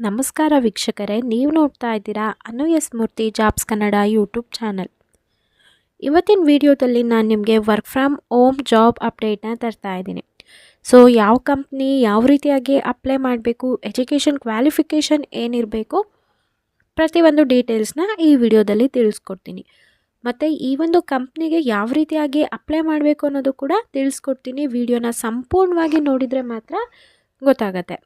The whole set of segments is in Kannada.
ನಮಸ್ಕಾರ ವೀಕ್ಷಕರೇ, ನೀವು ನೋಡ್ತಾ ಇದ್ದೀರಾ ಅನು ಎಸ್ ಮೂರ್ತಿ ಜಾಬ್ಸ್ ಕನ್ನಡ ಯೂಟ್ಯೂಬ್ ಚಾನಲ್. ಇವತ್ತಿನ ವಿಡಿಯೋದಲ್ಲಿ ನಾನು ನಿಮಗೆ ವರ್ಕ್ ಫ್ರಮ್ ಹೋಮ್ ಜಾಬ್ ಅಪ್ಡೇಟ್ನ ತರ್ತಾ ಇದ್ದೀನಿ. ಸೊ ಯಾವ ಕಂಪ್ನಿ ಯಾವ ರೀತಿಯಾಗಿ ಅಪ್ಲೈ ಮಾಡಬೇಕು, ಎಜುಕೇಷನ್ ಕ್ವಾಲಿಫಿಕೇಷನ್ ಏನಿರಬೇಕು, ಪ್ರತಿಯೊಂದು ಡೀಟೇಲ್ಸ್ನ ಈ ವಿಡಿಯೋದಲ್ಲಿ ತಿಳಿಸ್ಕೊಡ್ತೀನಿ. ಮತ್ತು ಈ ಒಂದು ಕಂಪ್ನಿಗೆ ಯಾವ ರೀತಿಯಾಗಿ ಅಪ್ಲೈ ಮಾಡಬೇಕು ಅನ್ನೋದು ಕೂಡ ತಿಳಿಸ್ಕೊಡ್ತೀನಿ. ವಿಡಿಯೋನ ಸಂಪೂರ್ಣವಾಗಿ ನೋಡಿದರೆ ಮಾತ್ರ ಗೊತ್ತಾಗತ್ತೆ.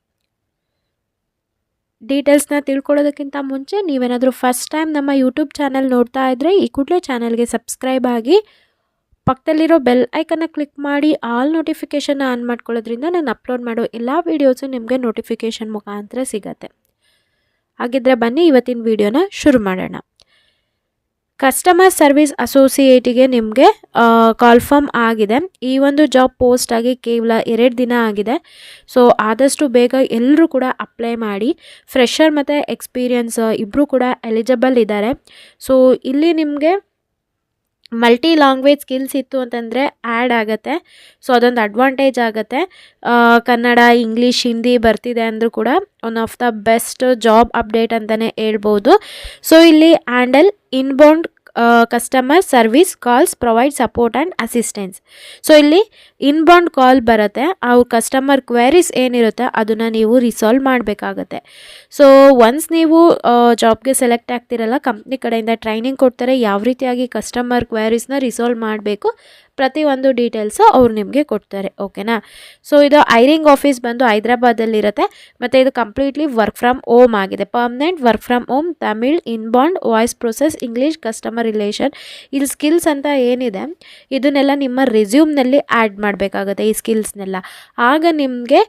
ಡೀಟೇಲ್ಸ್ನ ತಿಳ್ಕೊಳ್ಳೋದಕ್ಕಿಂತ ಮುಂಚೆ ನೀವೇನಾದರೂ ಫಸ್ಟ್ ಟೈಮ್ ನಮ್ಮ ಯೂಟ್ಯೂಬ್ ಚಾನಲ್ ನೋಡ್ತಾ ಇದ್ದರೆ ಈ ಕೂಡಲೇ ಚಾನಲ್ಗೆ ಸಬ್ಸ್ಕ್ರೈಬ್ ಆಗಿ ಪಕ್ಕದಲ್ಲಿರೋ ಬೆಲ್ ಐಕನ್ನ ಕ್ಲಿಕ್ ಮಾಡಿ ಆಲ್ ನೋಟಿಫಿಕೇಷನ್ ಆನ್ ಮಾಡ್ಕೊಳ್ಳೋದ್ರಿಂದ ನಾನು ಅಪ್ಲೋಡ್ ಮಾಡೋ ಎಲ್ಲ ವೀಡಿಯೋಸು ನಿಮಗೆ ನೋಟಿಫಿಕೇಷನ್ ಮುಖಾಂತರ ಸಿಗತ್ತೆ. ಹಾಗಿದ್ರೆ ಬನ್ನಿ ಇವತ್ತಿನ ವಿಡಿಯೋನ ಶುರು ಮಾಡೋಣ. ಕಸ್ಟಮರ್ ಸರ್ವಿಸ್ ಅಸೋಸಿಯೇಟಿಗೆ ನಿಮಗೆ ಕಾಲ್ಫರ್ಮ್ ಆಗಿದೆ. ಈ ಒಂದು ಜಾಬ್ ಪೋಸ್ಟ್ ಆಗಿ ಕೇವಲ 2 ದಿನ ಆಗಿದೆ. ಸೊ ಆದಷ್ಟು ಬೇಗ ಎಲ್ಲರೂ ಕೂಡ ಅಪ್ಲೈ ಮಾಡಿ. ಫ್ರೆಷರ್ ಮತ್ತು ಎಕ್ಸ್ಪೀರಿಯನ್ಸ್ ಇಬ್ಬರು ಕೂಡ ಎಲಿಜಿಬಲ್ ಇದ್ದಾರೆ. ಸೊ ಇಲ್ಲಿ ನಿಮಗೆ ಮಲ್ಟಿ ಲ್ಯಾಂಗ್ವೇಜ್ ಸ್ಕಿಲ್ಸ್ ಇತ್ತು ಅಂತಂದರೆ ಆ್ಯಡ್ ಆಗುತ್ತೆ. ಸೊ ಅದೊಂದು ಅಡ್ವಾಂಟೇಜ್ ಆಗುತ್ತೆ. ಕನ್ನಡ, ಇಂಗ್ಲೀಷ್, ಹಿಂದಿ ಬರ್ತಿದೆ ಅಂದರೂ ಕೂಡ one of the best job update ಅಂತಲೇ ಹೇಳ್ಬೋದು. ಸೊ ಇಲ್ಲಿ handle inbound customer service calls, provide support and assistance. So ಇಲ್ಲಿ ಇನ್ಬೌಂಡ್ ಕಾಲ್ ಬರುತ್ತೆ. ಅವ್ರ ಕಸ್ಟಮರ್ ಕ್ವೆರೀಸ್ ಏನಿರುತ್ತೆ ಅದನ್ನು ನೀವು ರಿಸಾಲ್ವ್ ಮಾಡಬೇಕಾಗತ್ತೆ. ಸೊ ಒನ್ಸ್ ನೀವು ಜಾಬ್ಗೆ ಸೆಲೆಕ್ಟ್ ಆಗ್ತಿರಲ್ಲ, ಕಂಪ್ನಿ ಕಡೆಯಿಂದ ಟ್ರೈನಿಂಗ್ ಕೊಡ್ತಾರೆ ಯಾವ ರೀತಿಯಾಗಿ ಕಸ್ಟಮರ್ ಕ್ವೆರೀಸ್ನ ರಿಸಾಲ್ವ್ ಮಾಡಬೇಕು, ಪ್ರತಿಯೊಂದು ಡೀಟೇಲ್ಸು ಅವ್ರು ನಿಮಗೆ ಕೊಡ್ತಾರೆ. ಓಕೆನಾ. ಸೊ ಇದು ಹೈರಿಂಗ್ ಆಫೀಸ್ ಬಂದು ಹೈದ್ರಾಬಾದಲ್ಲಿರುತ್ತೆ ಮತ್ತು ಇದು ಕಂಪ್ಲೀಟ್ಲಿ ವರ್ಕ್ ಫ್ರಮ್ ಹೋಮ್ ಆಗಿದೆ. Permanent work from home, Tamil, inbound, voice process, English, customer relation. ಇಲ್ಲಿ ಸ್ಕಿಲ್ಸ್ ಅಂತ ಏನಿದೆ ಇದನ್ನೆಲ್ಲ ನಿಮ್ಮ ರೆಸ್ಯೂಮ್ನಲ್ಲಿ ಆ್ಯಡ್ ಮಾಡಬೇಕಾಗುತ್ತೆ. ಈ ಸ್ಕಿಲ್ಸ್ನೆಲ್ಲ ಆಗ ನಿಮಗೆ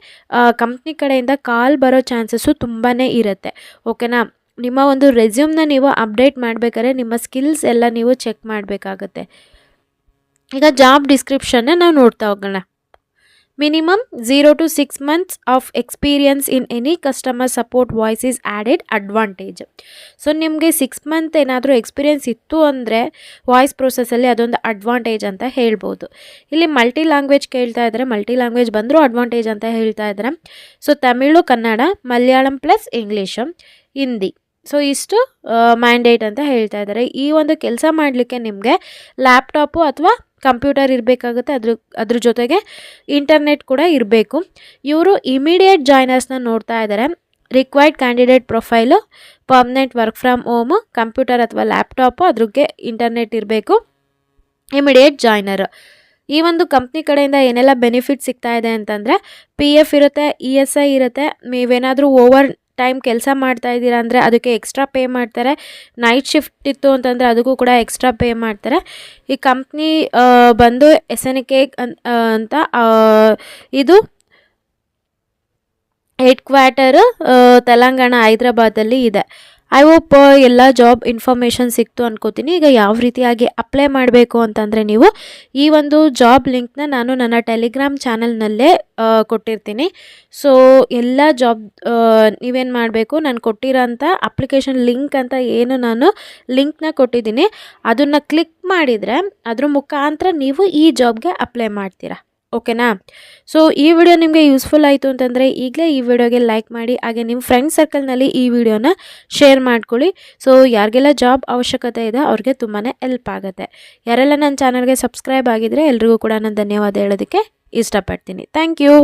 ಕಂಪ್ನಿ ಕಡೆಯಿಂದ ಕಾಲ್ ಬರೋ ಚಾನ್ಸಸ್ಸು ತುಂಬಾ ಇರುತ್ತೆ. ಓಕೆನಾ. ನಿಮ್ಮ ಒಂದು ರೆಸ್ಯೂಮ್ನ ನೀವು ಅಪ್ಡೇಟ್ ಮಾಡಬೇಕಾದ್ರೆ ನಿಮ್ಮ ಸ್ಕಿಲ್ಸ್ ಎಲ್ಲ ನೀವು ಚೆಕ್ ಮಾಡಬೇಕಾಗತ್ತೆ. ಈಗ ಜಾಬ್ ಡಿಸ್ಕ್ರಿಪ್ಷನ್ನ ನಾವು ನೋಡ್ತಾ ಹೋಗೋಣ. Minimum 0 to 6 months of experience in any customer support voice is added advantage. So ನಿಮಗೆ 6 month ಏನಾದರೂ ಎಕ್ಸ್ಪೀರಿಯನ್ಸ್ ಇತ್ತು ಅಂದರೆ ವಾಯ್ಸ್ ಪ್ರೊಸೆಸಲ್ಲಿ ಅದೊಂದು ಅಡ್ವಾಂಟೇಜ್ ಅಂತ ಹೇಳ್ಬೋದು. ಇಲ್ಲಿ ಮಲ್ಟಿ ಲ್ಯಾಂಗ್ವೇಜ್ ಕೇಳ್ತಾ ಇದ್ದಾರೆ, ಮಲ್ಟಿ ಲ್ಯಾಂಗ್ವೇಜ್ ಬಂದರೂ ಅಡ್ವಾಂಟೇಜ್ ಅಂತ ಹೇಳ್ತಾ ಇದ್ದಾರೆ. So Tamil, Kannada, Malayalam plus English, Hindi. So ಇಷ್ಟು ಮ್ಯಾಂಡೇಟ್ ಅಂತ ಹೇಳ್ತಾ ಇದ್ದಾರೆ. ಈ ಒಂದು ಕೆಲಸ ಮಾಡಲಿಕ್ಕೆ ನಿಮಗೆ ಲ್ಯಾಪ್ಟಾಪು ಅಥವಾ ಕಂಪ್ಯೂಟರ್ ಇರಬೇಕಾಗುತ್ತೆ. ಅದ್ರ ಜೊತೆಗೆ ಇಂಟರ್ನೆಟ್ ಕೂಡ ಇರಬೇಕು. ಇವರು ಇಮಿಡಿಯೇಟ್ ಜಾಯ್ನರ್ಸ್ನ ನೋಡ್ತಾ ಇದ್ದಾರೆ. Required candidate profile permanent work from home, computer ಅಥವಾ ಲ್ಯಾಪ್ಟಾಪು, ಅದ್ರಿಗೆ ಇಂಟರ್ನೆಟ್ ಇರಬೇಕು, ಇಮಿಡಿಯೇಟ್ ಜಾಯ್ನರ್. ಈ ಒಂದು ಕಂಪ್ನಿ ಕಡೆಯಿಂದ ಏನೆಲ್ಲ ಬೆನಿಫಿಟ್ ಸಿಗ್ತಾ ಇದೆ ಅಂತಂದರೆ PF ಇರುತ್ತೆ, ESI ಇರುತ್ತೆ. ನೀವೇನಾದರೂ ಓವರ್ ಟೈಮ್ ಕೆಲಸ ಮಾಡ್ತಾ ಇದ್ದೀರಾ ಅಂದರೆ ಅದಕ್ಕೆ ಎಕ್ಸ್ಟ್ರಾ ಪೇ ಮಾಡ್ತಾರೆ. ನೈಟ್ ಶಿಫ್ಟ್ ಇತ್ತು ಅಂತಂದರೆ ಅದಕ್ಕೂ ಕೂಡ ಎಕ್ಸ್ಟ್ರಾ ಪೇ ಮಾಡ್ತಾರೆ. ಈ ಕಂಪ್ನಿ ಬಂದು SNK ಅಂತ ಇದು ಹೆಡ್ ಕ್ವಾರ್ಟರ್ ತೆಲಂಗಾಣ ಹೈದ್ರಾಬಾದಲ್ಲಿ ಇದೆ. ಐ ಹೋಪ್ ಎಲ್ಲ ಜಾಬ್ ಇನ್ಫಾರ್ಮೇಷನ್ ಸಿಕ್ತು ಅನ್ಕೋತೀನಿ. ಈಗ ಯಾವ ರೀತಿಯಾಗಿ ಅಪ್ಲೈ ಮಾಡಬೇಕು ಅಂತಂದರೆ ನೀವು ಈ ಒಂದು ಜಾಬ್ ಲಿಂಕ್ನ ನಾನು ನನ್ನ ಟೆಲಿಗ್ರಾಮ್ ಚಾನಲ್ನಲ್ಲೇ ಕೊಟ್ಟಿರ್ತೀನಿ. ಸೊ ಎಲ್ಲ ಜಾಬ್ ನೀವೇನು ಮಾಡಬೇಕು, ನಾನು ಕೊಟ್ಟಿರೋಂಥ ಅಪ್ಲಿಕೇಶನ್ ಲಿಂಕ್ ಅಂತ ಏನು ನಾನು ಲಿಂಕ್ನ ಕೊಟ್ಟಿದ್ದೀನಿ ಅದನ್ನು ಕ್ಲಿಕ್ ಮಾಡಿದರೆ ಅದ್ರ ಮುಖಾಂತರ ನೀವು ಈ ಜಾಬ್ಗೆ ಅಪ್ಲೈ ಮಾಡ್ತೀರಾ. ಓಕೆನಾ. ಸೊ ಈ ವಿಡಿಯೋ ನಿಮಗೆ ಯೂಸ್ಫುಲ್ ಆಯಿತು ಅಂತಂದರೆ ಈಗಲೇ ಈ ವಿಡಿಯೋಗೆ ಲೈಕ್ ಮಾಡಿ, ಹಾಗೆ ನಿಮ್ಮ ಫ್ರೆಂಡ್ ಸರ್ಕಲ್ನಲ್ಲಿ ಈ ವಿಡಿಯೋನ ಶೇರ್ ಮಾಡ್ಕೊಳ್ಳಿ. ಸೊ ಯಾರಿಗೆಲ್ಲ ಜಾಬ್ ಅವಶ್ಯಕತೆ ಇದೆ ಅವ್ರಿಗೆ ತುಂಬಾ ಹೆಲ್ಪ್ ಆಗುತ್ತೆ. ಯಾರೆಲ್ಲ ನನ್ನ ಚಾನಲ್ಗೆ ಸಬ್ಸ್ಕ್ರೈಬ್ ಆಗಿದ್ರೆ ಎಲ್ರಿಗೂ ಕೂಡ ನಾನು ಧನ್ಯವಾದ ಹೇಳೋದಕ್ಕೆ ಇಷ್ಟಪಡ್ತೀನಿ. Thank you.